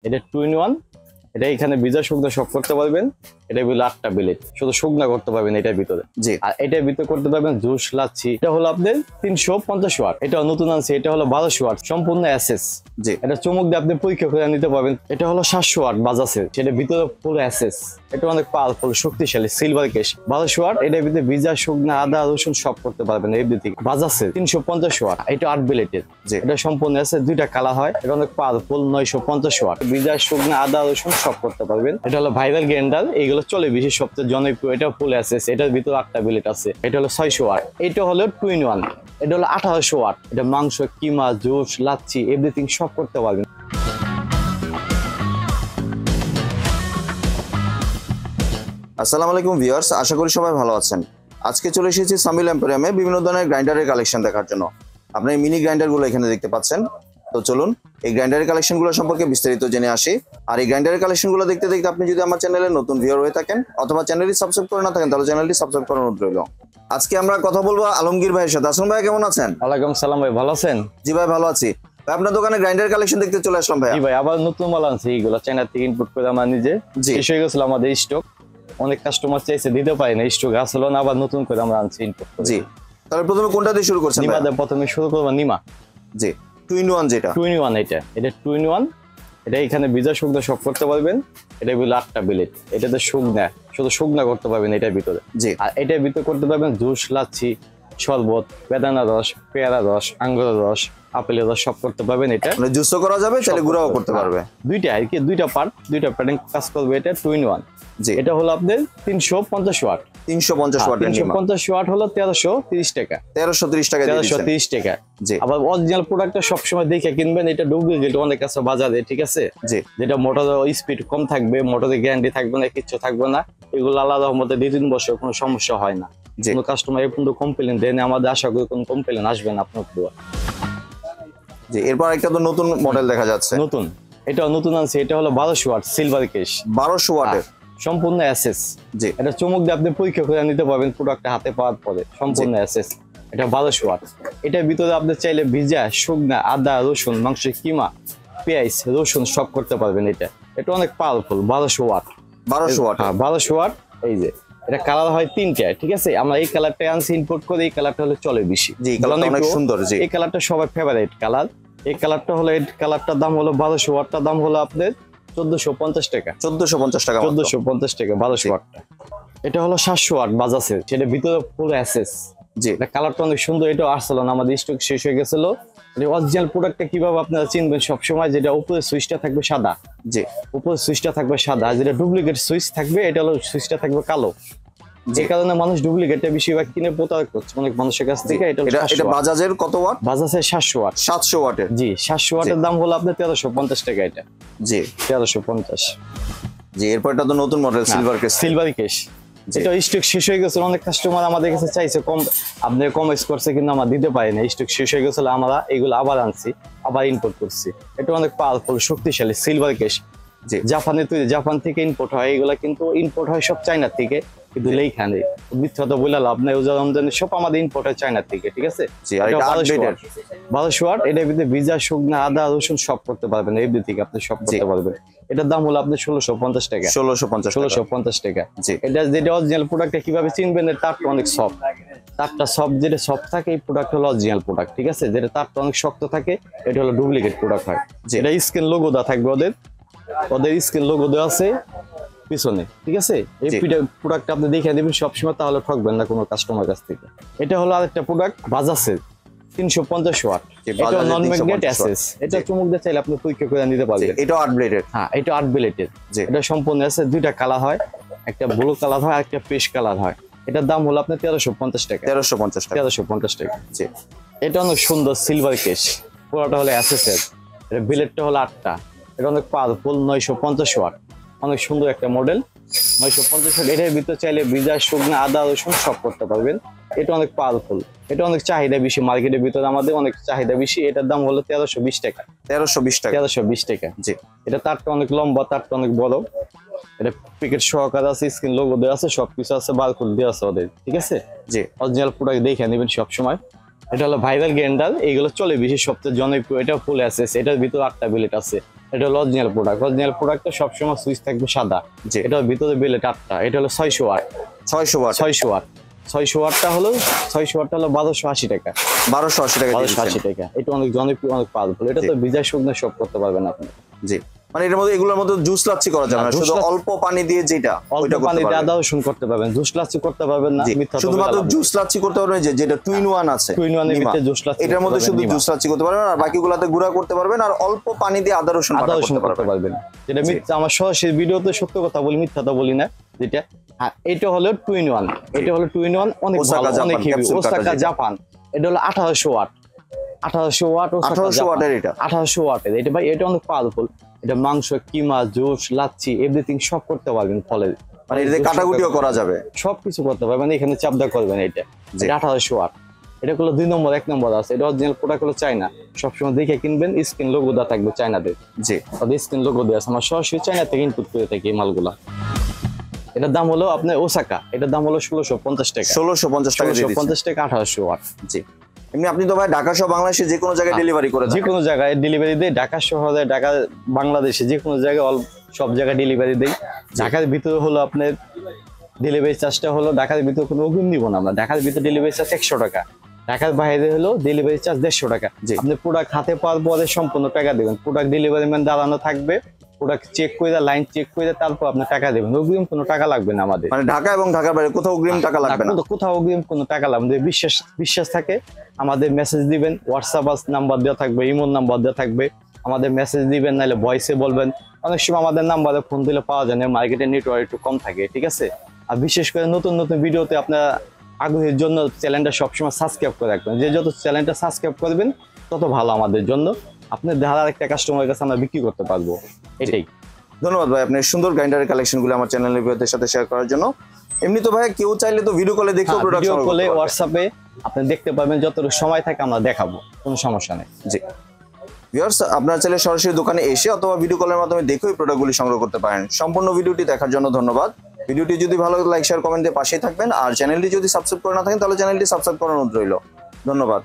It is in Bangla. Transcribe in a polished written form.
এটা 2 in 1। এটা এখানে ভিজা শুকনা সব করতে পারবেন। এটা হলো 8টা ব্লেড, শুধু শুকনা করতে পারবেন এটার ভিতরে। জি। আর এটার ভিতরে করতে পারবেন জুস, লাচ্ছি। এটা হলো আপনার 350 ওয়াট। এটা নতুন আনছে, এটা হলো 1200 ওয়াট, সম্পূর্ণ এসএস। জি। এটা চুমুক দিয়ে আপনি পরীক্ষা করে নিতে পারবেন। এটা হলো 700 ওয়াট বাজাসের, সেটা ভিতরে পুরো এসএস। এটা অনেক পাওয়ারফুল, শক্তিশালী, সিলভার কেস। 1200 ওয়াট। এটার ভিতরে ভিজা শুকনা আদা রসুন সব করতে পারবেন এভরিথিং। বাজাসের 350 ওয়াট। এটা 8 ব্লেডের। এটা সম্পূর্ণ এসএস, দুইটা কালার হয়। এটা অনেক পাওয়ারফুল, 950 ওয়াট। ভিজা শুকনা আদা রসুন সব করতে পারবেন। এটা হলো ভাইরাল গ্রাইন্ডার, এইগুলো চলে বেশি, সবচেয়ে জনপ্রিয়। এটা ফুল এসএস, এটার ভিতরে 8টা ব্লেড আছে। এটা হলো 600 ওয়াট। এটা হলো 2 in 1। এটা হলো 1800 ওয়াট। এটা মাংস, কিমা, জুস, লাচ্ছি এভরিথিং সব করতে পারবেন। আসসালামু আলাইকুম ভিউয়ার্স, আশা করি সবাই ভালো আছেন। আজকে চলে এসেছি সামিল এম্পোরিয়ামে বিভিন্ন ধরনের গ্রাইন্ডারের কালেকশন দেখার জন্য। আপনি এই মিনি গ্রাইন্ডারগুলো এখানে দেখতে পাচ্ছেন। তো চলুন এই গ্রাইন্ডারের কালেকশনগুলো সম্পর্কে বিস্তারিত জেনে আসি। আর এই গ্রাইন্ডারের কালেকশনগুলো দেখতে দেখতে আপনি যদি আমার চ্যানেলে নতুন ভিউয়ার হয়ে থাকেন অথবা চ্যানেলটি সাবস্ক্রাইব করে না থাকেন তাহলে চ্যানেলটি সাবস্ক্রাইব করার অনুরোধ রইল। আজকে আমরা কথা বলবো আলমগীর ভাইয়ের সাথে। আসলাম ভাই, কেমন আছেন? ওয়ালাইকুম সালাম ভাই, ভালো আছেন? জি ভাই, ভালো আছি। ভাই আপনার দোকানে গ্রাইন্ডার কালেকশন দেখতে চলে আসলাম ভাই। জি ভাই, আবার নতুন মাল আনছি, এইগুলো চায়না থেকে ইম্পোর্ট করে আমরা নিজে। শেষ হয়ে গেছিল আমাদের স্টক, অনেক কাস্টমার চাইছে, দিতে পারি না, স্টক আসলো না, আবার নতুন করে আমরা আনছি ইম্পোর্ট করে। জি, তাহলে প্রথমে কোনটা দিয়ে শুরু করছেন? নিমা দিয়ে প্রথমে শুরু করবো। নিমা। জি, 2 in 1 যেটা। 2 in 1 এটা 2 in 1। এটা এখানে ভিজা শুকনা সব করতে পারবেন। এটা হলো 8টা ব্লেড। এটাতে শুকনা, শুধু শুকনা করতে পারবেন এটার ভিতরে। জি। আর এটার ভিতরে করতে পারবেন জুস, লাচ্ছি, শরবত, বেদানা রস, পেয়ারা রস, আঙ্গুরের রস, আপেলের রস সব করতে পারবেন। এটা মানে জুসও করা যাবে, চাইলে গুঁড়াও করতে পারবে। দুইটা আর কি, দুইটা পার্ট, দুইটা প্যাটার্ন কাজ করবে। এটা 2 in 1। জি। এটা হলো আপনার 350 ওয়াট। 350 ওয়াটের নিমা। 350 ওয়াট হলো 1330 টাকা। 1330 টাকা দিয়ে দিচ্ছেন। 1330 টাকা। জি। আবার অরিজিনাল প্রোডাক্টটা সবসময় দেখে কিনবেন। এটা ডুপ্লিকেট অনেক আছে বাজারে, ঠিক আছে? জি। যেটা মোটরের স্পিড কম থাকবে, মোটরের গ্যারান্টি থাকবে না, কিচ্ছু থাকবে না। এগুলো আল্লাহর রহমতে 2-3 বছর কোনো সমস্যা হয় না। কোনো কাস্টমার এই পর্যন্ত কমপ্লেন দেয় না, আমাদের আশা করি কোনো কমপ্লেন আসবে না আপনার দোয়া। জি, এরপর একটা তো নতুন মডেল দেখা যাচ্ছে। নতুন, এটা নতুন আনছে। এটা হলো 1200 ওয়াট সিলভার কেস। 1200 ওয়াটের সম্পূর্ণ এসএস। জি। এটা চুমুক দিয়ে আপনি পরীক্ষা করে নিতে পারবেন প্রোডাক্টটা হাতে পাওয়ার পরে। সম্পূর্ণ এসএস। এটা 1200 ওয়াট। এটার ভিতরে আপনি চাইলে ভিজা শুকনা আদা রসুন, মাংস, কিমা, পেঁয়াজ, রসুন সব করতে পারবেন। এটা অনেক পাওয়ারফুল। 1200 ওয়াট। 1200 ওয়াট। হ্যাঁ, 1200 ওয়াট। এই যে এটা কালার হয় 3টা, ঠিক আছে? আমরা এই কালারটা আনছি ইম্পোর্ট করে, এই কালারটা হলে চলে বেশি। জি, কালারটা অনেক সুন্দর। জি, এই কালারটা সবার ফেভারিট কালার। এই কালারটা হলো, এই কালারটার দাম হলো 1200 ওয়াটটার দাম হলো আপনার 1450 টাকা। 1450 টাকা। 1450 টাকা 1200 ওয়াটটা। এটা হলো 700 ওয়াট বাজাসের, সেটা ভিতরে পুরো এসএস। জি। এটা কালারটা অনেক সুন্দর। এটা আসছিল না, আমাদের স্টক শেষ হয়ে গেছিল। অরিজিনাল প্রোডাক্টটা কিভাবে আপনারা চিনবেন সবসময়? যেটা উপরে সুইচটা থাকবে সাদা। জি। উপরে সুইচটা থাকবে সাদা, যেটা ডুপ্লিকেট সুইচ থাকবে এটা হলো সুইচটা থাকবে কালো। যে কারণে মানুষ ডুপ্লিকেটটা বেশিরভাগ কিনে প্রতারক করছে অনেক মানুষের কাছ থেকে। এটা বাজাজের কত ওয়াট? বাজাজের 700 ওয়াট। 700 ওয়াটের। জি, 700 ওয়াটের দাম হলো আপনার 1350 টাকা। এটা জি, 1350। জি, এরপর এটা তো নতুন model silver case. Silver case. এটা স্টক শেষ হয়ে গেছিল, অনেক কাস্টমার আমাদের কাছে চাইছে, কম আপনি কমাইস করছে কিন্তু আমরা দিতে পারি না। স্টক শেষ হয়ে গেছিল, আমরা এগুলো আবার আনছি, আবার ইম্পোর্ট করছি। এটা অনেক পাওয়ারফুল, শক্তিশালী সিলভার কেস। জি। জাপান থেকে ইম্পোর্ট হয় এগুলা, কিন্তু ইম্পোর্ট হয় সব চায়না থেকে, কিন্তু এইখানে মিথ্যা তো বলে লাভ নাই। রমজানের সব আমাদের ইম্পোর্ট হয় চায়না থেকে, ঠিক আছে? 1200 ওয়াট। এটার ভিতরে ভিজা শুকনা আদা রসুন সব করতে পারবেন এভরিথিং, আপনি সব করতে পারবেন। এটার দাম হলো আপনার 1650 টাকা। 1650 টাকা। জি। এটা যেটা অরিজিনাল প্রোডাক্টটা কিভাবে চিনবেন? তারটা অনেক সফট। তারটা সফট, যেটা সফট থাকে এই প্রোডাক্ট হলো অরিজিনাল প্রোডাক্ট, ঠিক আছে? যেটা তারটা অনেক শক্ত থাকে এটা হলো ডুপ্লিকেট প্রোডাক্ট হয়। এটা স্ক্রিন লোগো দেওয়া থাকবে, ওদের স্ক্রিন লোগো দেওয়া আছে পিছনে, ঠিক আছে? এই প্রোডাক্ট আপনি দেখে নেবেন সবসময়, তাহলে ঠকবেন না কোনো কাস্টমার কাছ থেকে। এটা হলো আরেকটা প্রোডাক্ট বাজাজের 350 ওয়াট। এটা নন ম্যাগনেট এসএস। এটা চুমুক দিয়ে চাইলে আপনি পরীক্ষা করে নিতে পারবেন। এটা 8 ব্লেডের। হ্যাঁ, এটা 8 ব্লেডের। এটা সম্পূর্ণ আছে, দুইটা কালার হয়, একটা ব্লু কালার হয়, একটা পেস্ট কালার হয়। এটার দাম হলো আপনার 1350 টাকা। 1350 টাকা। 1350 টাকা। জি। এটা অনেক সুন্দর সিলভার কেস, পুরোটা হলো এসএস এর। এটা ব্লেডটা হলো 8টা। এটা অনেক পাওয়ারফুল, 950 ওয়াট। অনেক সুন্দর একটা মডেল, 950 ওয়াট। এটার ভিতরে চাইলে ভিজা শুকনা আদা রসুন সব করতে পারবেন। এটা অনেক পাওয়ারফুল, এটা অনেক চাহিদা বেশি মার্কেটের ভিতরে, আমাদের অনেক চাহিদা বেশি। এটার দাম হলো 1320 টাকা। 1320 টাকা। 1320 টাকা। জি। এটা তারটা অনেক লম্বা, তারটা অনেক বড়। এটা প্যাকেট সহকারে আছে, স্ক্রিন লোগো দেওয়া আছে, সবকিছু আছে, বারকোড দেওয়া আছে ওদের, ঠিক আছে? জি। অরিজিনাল প্রোডাক্ট দেখে নেবেন সবসময়। এটা হলো ভাইরাল গ্রাইন্ডার, এইগুলো চলে বেশি, সবচেয়ে জনপ্রিয়। এটা ফুল এসএস। এটার ভিতরে 8টা ব্লেড আছে। এটা হলো অরিজিনাল প্রোডাক্ট। অরিজিনাল প্রোডাক্টে সবসময় সুইচ থাকবে সাদা। জি। এটার ভিতরে বেলেট 8টা। এটা হলো 600 ওয়াট। 600 ওয়াট। 600 ওয়াট। 600 ওয়াটটা হলো 1280 টাকা। 1280 টাকা দিয়ে 1280 টাকা। এটা অনেক জনপ্রিয়, অনেক পাওয়ারফুল। এটা তো ভিজা শুকনো সব করতে পারবেন আপনি। জি, মানে এর মধ্যে এগুলোর মধ্যে জুস লাচ্ছি করা যাবে না, শুধু অল্প পানি দিয়ে যেটা অল্প ওইটা করতে পানি দিয়ে পারবেন। আদা রসুন করতে পারবেন, জুস লাচ্ছি করতে পারবেন না। জি, মিথ্যা শুধুমাত্র জুস লাচ্ছি করতে পারবেন, যেটা টু ইন ওয়ান আছে, টু ইন ওয়ানের নিমা। ভিতরে জুস লাচ্ছি এটার মধ্যে করতে শুধু পারবেন, জুস লাচ্ছি করতে পারবেন, আর বাকিগুলোতে গুঁড়া করতে পারবেন, আর অল্প পানি দিয়ে আদা রসুন আদা বাটা রসুন করতে করতে পারবেন। পারবেন। যেটা মিথ্যা, আমার সরাসরি ভিডিওতে সত্য কথা বলি, মিথ্যা তো বলি না। যেটা হ্যাঁ, এটা হলো টু ইন ওয়ান। এটা হলো টু ইন ওয়ান, অনেক ওসাকা ভালো, অনেক জাপান, হেভি। ক্যাপসুল কাটা ওসাকা যেটা। জাপান। এটা হলো 1800 ওয়াট। 1800 ওয়াট। 1800 ওয়াটের এটা। 1800 ওয়াটের এটা ভাই, এটা অনেক পাওয়ারফুল। এটা মাংস, কিমা, জুস, লাচ্ছি এভরিথিং সব করতে পারবেন ফলের। মানে এটাতে কাটাকুটিও করা যাবে, সবকিছু করতে পারবেন। এখানে চাপদা করবেন। এটা 1800 ওয়াট। এটা হলো 2 নম্বর, 1 নম্বর আছে। এটা অরিজিনাল প্রোডাক্ট হলো চায়না। সবসময় দেখে কিনবেন, স্ক্রিন লোগো দেওয়া থাকবে চায়নাদের। জি, ওদের স্ক্রিন লোগো দেওয়া আছে। আমরা সরাসরি চায়না থেকে ইনপুট করে থাকি এই মালগুলা। এটার দাম হলো আপনার ওসাকা। এটার দাম হলো 1650 টাকা। 1650 টাকা দিয়ে দিচ্ছেন। 1650 টাকা 1800 ওয়াট। জি, এমনি আপনি তো ভাই ঢাকা সহ বাংলাদেশে যে কোনো জায়গায় ডেলিভারি করে যে থাকেন। কোনো জায়গায় ডেলিভারি দেয়। ঢাকা শহরে, ঢাকা বাংলাদেশে যে কোনো জায়গায় সব জায়গায় ডেলিভারি দেয়। ঢাকার ভিতরে হলো আপনার ডেলিভারি চার্জটা হলো, ঢাকার ভিতরে কোনো অগ্রিম দিব না আমরা। ঢাকার ভিতরে ডেলিভারি চার্জ 100 টাকা। ঢাকার বাইরে হলো ডেলিভারি চার্জ 150 টাকা। জি। আপনি প্রোডাক্ট হাতে পাওয়ার পরে সম্পূর্ণ টাকা দেবেন। প্রোডাক্ট ডেলিভারি ম্যান দাঁড়ানো থাকবে, প্রোডাক্ট চেক করে, লাইন চেক করে তারপর আপনার টাকা দেবেন। অগ্রিম কোনো টাকা লাগবে না আমাদের। মানে ঢাকা এবং ঢাকার বাইরে কোথাও অগ্রিম টাকা লাগবে না। কোথাও অগ্রিম কোনো টাকা লাগবে না। বিশ্বাস থাকে আমাদের মেসেজ দিবেন। হোয়াটসঅ্যাপ নাম্বার দেওয়া থাকবে, ইমোর নাম্বার দেওয়া থাকবে। আমাদের মেসেজ দিবেন, নাহলে ভয়েসে বলবেন। অনেক সময় আমাদের নাম্বারে ফোন দিলে পাওয়া যায় না, মার্কেটের নেটওয়ার্ক একটু কম থাকে, ঠিক আছে। আর বিশেষ করে নতুন নতুন ভিডিওতে আপনার আগ্রহের জন্য চ্যানেলটা সবসময় সাবস্ক্রাইব করে রাখবেন। যে যত চ্যানেলটা সাবস্ক্রাইব করবেন তত ভালো আমাদের জন্য। আপনার দেখার একটা কাস্টমারের কাছে আমরা বিক্রি করতে পারবো, এটাই। ধন্যবাদ ভাই, আপনার সুন্দর গ্রাইন্ডারের কালেকশনগুলো আমার চ্যানেলের ভিউয়ারদের সাথে শেয়ার করার জন্য। এমনি তো ভাই কেউ চাইলে তো ভিডিও কলে দেখেও প্রোডাক্ট ভিডিও সংগ্রহ কলে, করতে পারবে। হোয়াটসঅ্যাপে আপনি দেখতে পাবেন। যতটুকু সময় থাকে আমরা দেখাবো, কোনো সমস্যা নেই। জি, ভিউয়ার্স আপনারা চাইলে সরাসরি দোকানে এসে অথবা ভিডিও কলের মাধ্যমে দেখেও প্রোডাক্টগুলি সংগ্রহ করতে পারেন। সম্পূর্ণ ভিডিওটি দেখার জন্য ধন্যবাদ। ভিডিওটি যদি ভালো লাগে লাইক শেয়ার কমেন্ট দিয়ে পাশেই থাকবেন, আর চ্যানেলটি যদি সাবস্ক্রাইব করে না থাকেন তাহলে চ্যানেলটি সাবস্ক্রাইব করার অনুরোধ রইল। ধন্যবাদ।